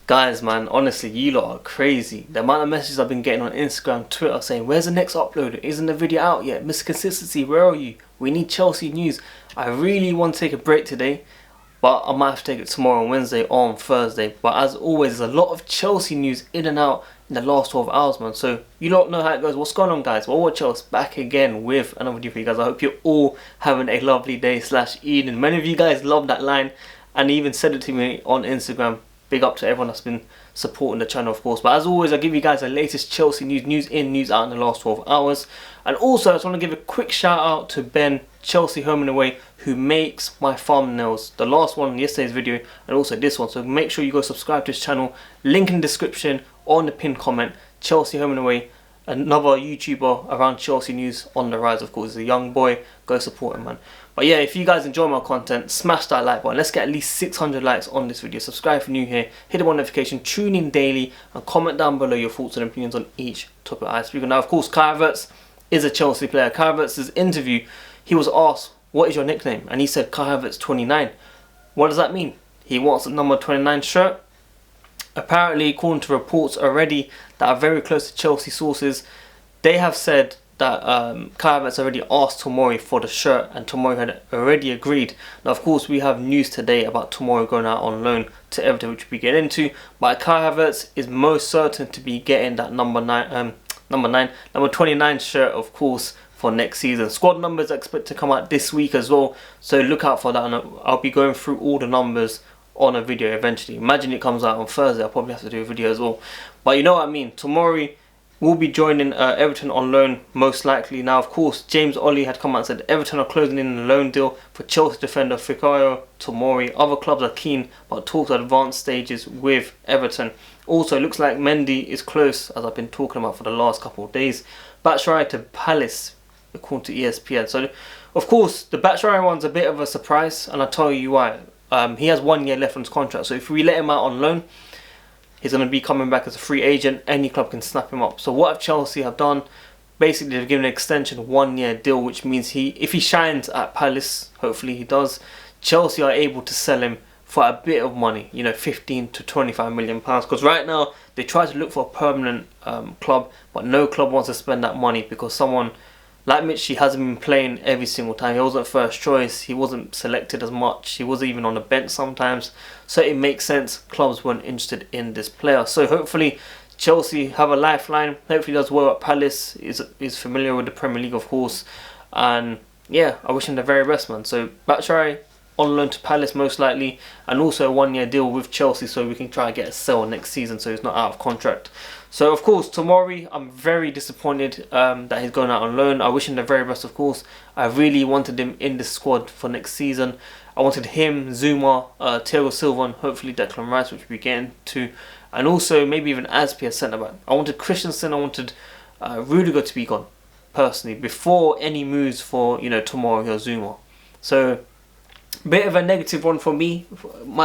Guys, man, honestly, you lot are crazy. The amount of messages I've been getting on Instagram, Twitter saying, where's the next upload? Isn't the video out yet? Mr. Consistency, where are you? We need Chelsea news. I really want to take a break today, but I might have to take it tomorrow on Wednesday or on Thursday. But as always, there's a lot of Chelsea news in and out in the last 12 hours, man. So you don't know how it goes. What's going on, guys? Well, Chelsea back again with another video for you guys. I hope you're all having a lovely day / evening. Many of you guys love that line and even said it to me on Instagram. Big up to everyone that's been supporting the channel, of course. But as always, I give you guys the latest Chelsea news in, news out in the last 12 hours. And also, I just want to give a quick shout out to Ben, Chelsea Home and Away, who makes my thumbnails. The last one, yesterday's video, and also this one. So make sure you go subscribe to his channel. Link in the description or in the pinned comment. Chelsea Home and Away, another YouTuber around Chelsea news on the rise, of course. He's a young boy. Go support him, man. But yeah, if you guys enjoy my content, smash that like button. Let's get at least 600 likes on this video. Subscribe if you're new here. Hit the notification, tune in daily, and comment down below your thoughts and opinions on each topic I speak on. Now, of course, Kai Havertz is a Chelsea player. Kai Havertz's interview, he was asked, what is your nickname? And he said, Kai Havertz 29. What does that mean? He wants a number 29 shirt. Apparently, according to reports already that are very close to Chelsea sources, they have said that Kai Havertz already asked Tomori for the shirt and Tomori had already agreed. Now, of course, we have news today about Tomori going out on loan to Everton, which we get into. But Kai Havertz is most certain to be getting that number 29 shirt, of course, for next season. Squad numbers are expected to come out this week as well, so look out for that. And I'll be going through all the numbers on a video eventually. Imagine it comes out on Thursday. I'll probably have to do a video as well. But you know what I mean. Tomori will be joining Everton on loan, most likely. Now, of course, James Ollie had come out and said Everton are closing in a loan deal for Chelsea defender Fikayo Tomori. Other clubs are keen, but talks are advanced stages with Everton. Also, it looks like Mendy is close, as I've been talking about for the last couple of days. Batshuayi to Palace, according to ESPN. So, of course, the Batshuayi one's a bit of a surprise, and I'll tell you why. He has 1 year left on his contract, so if we let him out on loan, he's going to be coming back as a free agent. Any club can snap him up. So what have Chelsea have done? Basically, they've given an extension 1 year deal, which means if he shines at Palace, hopefully he does, Chelsea are able to sell him for a bit of money, you know, 15 to 25 million pounds. Because right now, they try to look for a permanent club, but no club wants to spend that money because someone like Michy hasn't been playing every single time. He wasn't first choice. He wasn't selected as much. He wasn't even on the bench sometimes. So it makes sense clubs weren't interested in this player. So hopefully Chelsea have a lifeline. Hopefully he does well at Palace. Is familiar with the Premier League, of course. And yeah, I wish him the very best, man. So Batshuayi on loan to Palace most likely, and also a 1 year deal with Chelsea so we can try and get a sell next season so he's not out of contract. So of course Tomori, I'm very disappointed that he's going out on loan. I wish him the very best, of course. I really wanted him in the squad for next season. I wanted him, Zuma, Thiago Silva, and hopefully Declan Rice, which we get into, and also maybe even Aspi as centre back. I wanted Christensen, I wanted Rudiger to be gone personally before any moves for, you know, Tomori or Zuma. So bit of a negative one for me,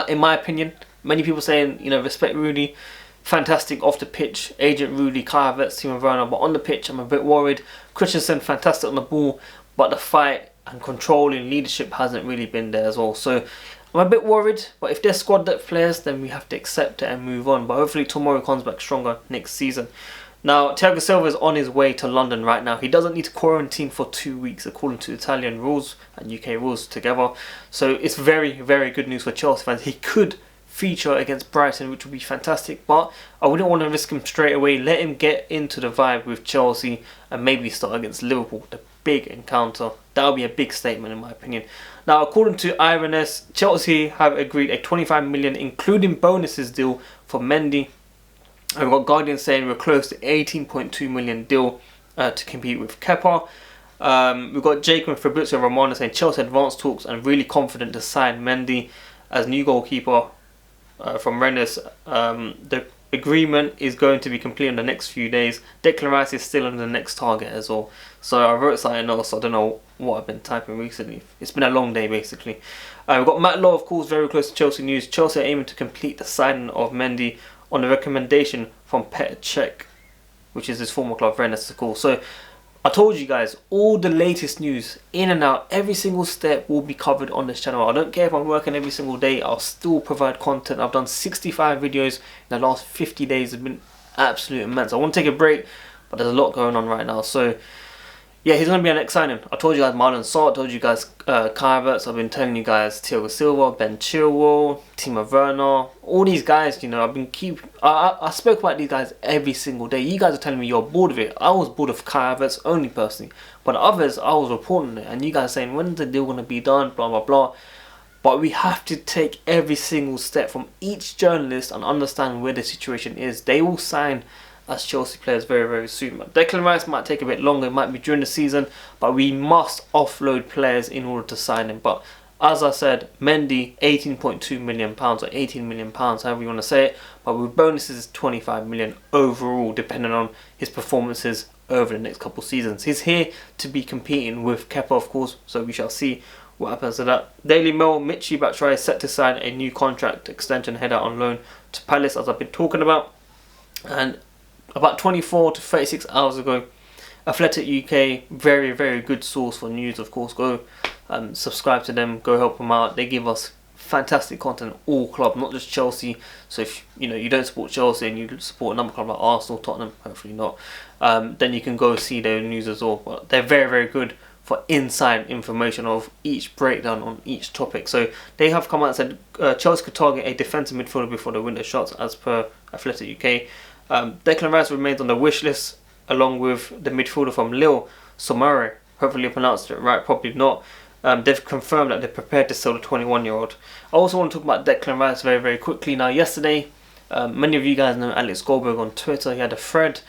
in my opinion. Many people saying, you know, respect Rudy, fantastic off the pitch, agent Rudy, Kai Havertz, Timo Werner, but on the pitch I'm a bit worried. Christensen, fantastic on the ball, but the fight and control and leadership hasn't really been there as well. So I'm a bit worried, but if they're squad depth players, then we have to accept it and move on. But hopefully Tomori comes back stronger next season. Now, Thiago Silva is on his way to London right now. He doesn't need to quarantine for 2 weeks according to Italian rules and UK rules together. So it's very, very good news for Chelsea fans. He could feature against Brighton, which would be fantastic, but I wouldn't want to risk him straight away. Let him get into the vibe with Chelsea and maybe start against Liverpool, the big encounter. That would be a big statement in my opinion. Now, according to IRNS, Chelsea have agreed a 25 million including bonuses deal for Mendy. And we've got Guardian saying we're close to 18.2 million deal to compete with Kepa. We've got Jacob Fabrizio Romano saying Chelsea advanced talks and really confident to sign Mendy as new goalkeeper from Rennes. The agreement is going to be complete in the next few days. Declan Rice is still on the next target as well. So I wrote something else. I don't know what I've been typing recently. It's been a long day basically. We've got Matt Law, of course, very close to Chelsea news. Chelsea are aiming to complete the signing of Mendy on a recommendation from Petr Cech, which is his former club, Rennes, of course. So I told you guys, all the latest news, in and out, every single step will be covered on this channel. I don't care if I'm working every single day, I'll still provide content. I've done 65 videos in the last 50 days. It's been absolutely immense. I want to take a break, but there's a lot going on right now. So yeah, he's going to be an next signing. I told you guys Marlon Salt, I told you guys Kai Havertz, I've been telling you guys Thiago Silva, Ben Chilwell, Timo Werner, all these guys, you know, I spoke about these guys every single day. You guys are telling me you're bored of it. I was bored of Kai Havertz only personally, but others, I was reporting it, and you guys saying, when's the deal going to be done, blah, blah, blah. But we have to take every single step from each journalist and understand where the situation is. They will sign as Chelsea players very, very soon. But Declan Rice might take a bit longer, it might be during the season, but we must offload players in order to sign him. But as I said, Mendy, £18.2 million or £18 million, however you want to say it, but with bonuses 25 million overall, depending on his performances over the next couple of seasons. He's here to be competing with Kepa, of course, so we shall see what happens to that. Daily Mail, Michy Batshuayi is set to sign a new contract extension, head out on loan to Palace, as I've been talking about. And about 24 to 36 hours ago, Athletic UK, very, very good source for news, of course. Go subscribe to them, go help them out. They give us fantastic content, all club, not just Chelsea. So if you know you don't support Chelsea and you support another club like Arsenal, Tottenham, hopefully not, then you can go see their news as well. But they're very, very good for inside information of each breakdown on each topic. So they have come out and said Chelsea could target a defensive midfielder before the window shuts, as per Athletic UK. Declan Rice remains on the wish list, along with the midfielder from Lille, Tomori. Hopefully I pronounced it right, probably not. They've confirmed that they're prepared to sell the 21-year-old. I also want to talk about Declan Rice very, very quickly. Now, yesterday, many of you guys know Alex Goldberg on Twitter. He had a thread.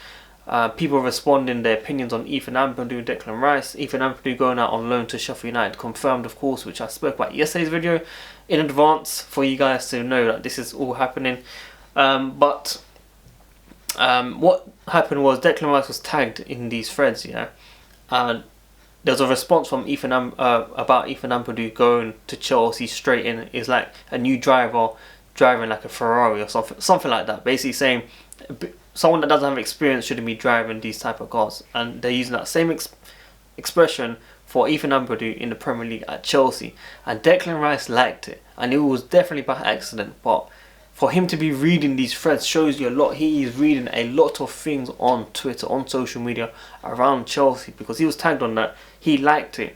People responding their opinions on Ethan Ampadu, Declan Rice. Ethan Ampadu going out on loan to Sheffield United, confirmed, of course, which I spoke about yesterday's video in advance for you guys to know that this is all happening. What happened was Declan Rice was tagged in these threads, yeah, and there's a response from Ethan about Ethan Ampadu going to Chelsea straight in. Is like a new driver driving like a Ferrari or something like that. Basically saying someone that doesn't have experience shouldn't be driving these type of cars, and they're using that same expression for Ethan Ampadu in the Premier League at Chelsea. And Declan Rice liked it, and it was definitely by accident, but for him to be reading these threads shows you a lot. He is reading a lot of things on Twitter, on social media around Chelsea, because he was tagged on that. He liked it.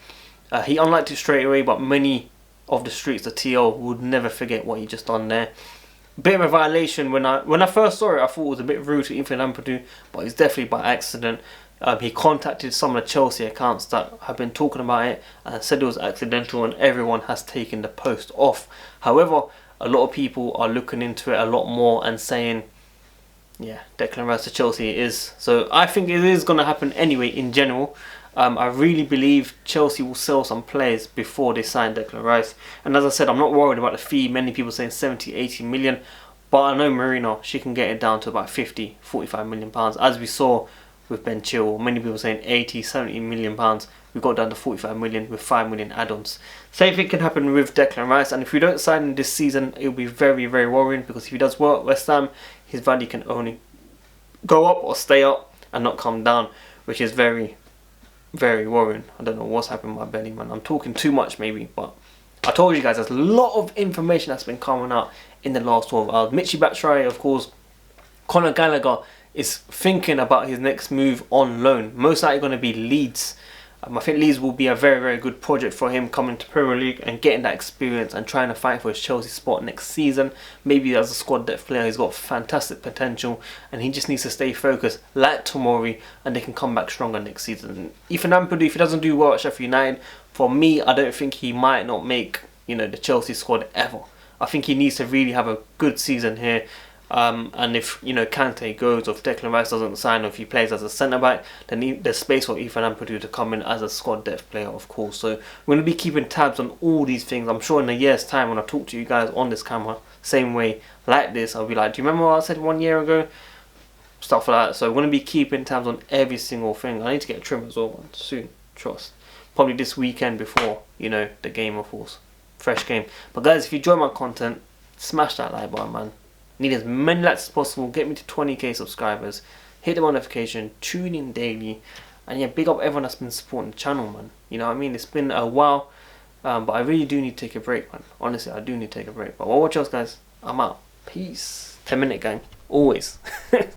He unliked it straight away, but many of the streets, the TL, would never forget what he just done there. Bit of a violation. When I first saw it, I thought it was a bit rude to Ethan Ampadu, but it's definitely by accident. He contacted some of the Chelsea accounts that have been talking about it and said it was accidental, and everyone has taken the post off. However, a lot of people are looking into it a lot more and saying, yeah, Declan Rice to Chelsea it is. So I think it is going to happen anyway in general. I really believe Chelsea will sell some players before they sign Declan Rice. And as I said, I'm not worried about the fee. Many people saying 70, 80 million. But I know Marina, she can get it down to about 50, 45 million pounds. As we saw with Ben Chilwell, many people saying 80, 70 million pounds. We got down to 45 million with 5 million add-ons. Same thing can happen with Declan Rice, and if we don't sign him this season, it will be very, very worrying, because if he does well at West Ham, his value can only go up or stay up and not come down, which is very, very worrying. I don't know what's happened with my belly, man. I'm talking too much maybe, but I told you guys there's a lot of information that's been coming out in the last 12 hours. Michy Batshuayi, of course. Conor Gallagher is thinking about his next move on loan. Most likely going to be Leeds. I think Leeds will be a very, very good project for him, coming to Premier League and getting that experience and trying to fight for his Chelsea spot next season. Maybe as a squad depth player, he's got fantastic potential, and he just needs to stay focused like Tomori, and they can come back stronger next season. Ethan Ampadu, if he doesn't do well at Sheffield United, for me, I don't think he might not make, you know, the Chelsea squad ever. I think he needs to really have a good season here. And if, you know, Kante goes, or if Declan Rice doesn't sign, or if he plays as a centre-back, then there's space for Ethan Ampadu to come in as a squad depth player, of course. So we're going to be keeping tabs on all these things. I'm sure in a year's time, when I talk to you guys on this camera, same way, like this, I'll be like, do you remember what I said 1 year ago? Stuff like that. So we're going to be keeping tabs on every single thing. I need to get a trim as well, soon, trust. Probably this weekend before, you know, the game, of course. Fresh game. But guys, if you enjoy my content, smash that like button, man. Need as many likes as possible. Get me to 20k subscribers. Hit the notification. Tune in daily. And yeah, big up everyone that's been supporting the channel, man. You know what I mean? It's been a while, but I really do need to take a break, man. Honestly, I do need to take a break. But well, watch else, guys. I'm out. Peace. 10-minute gang. Always.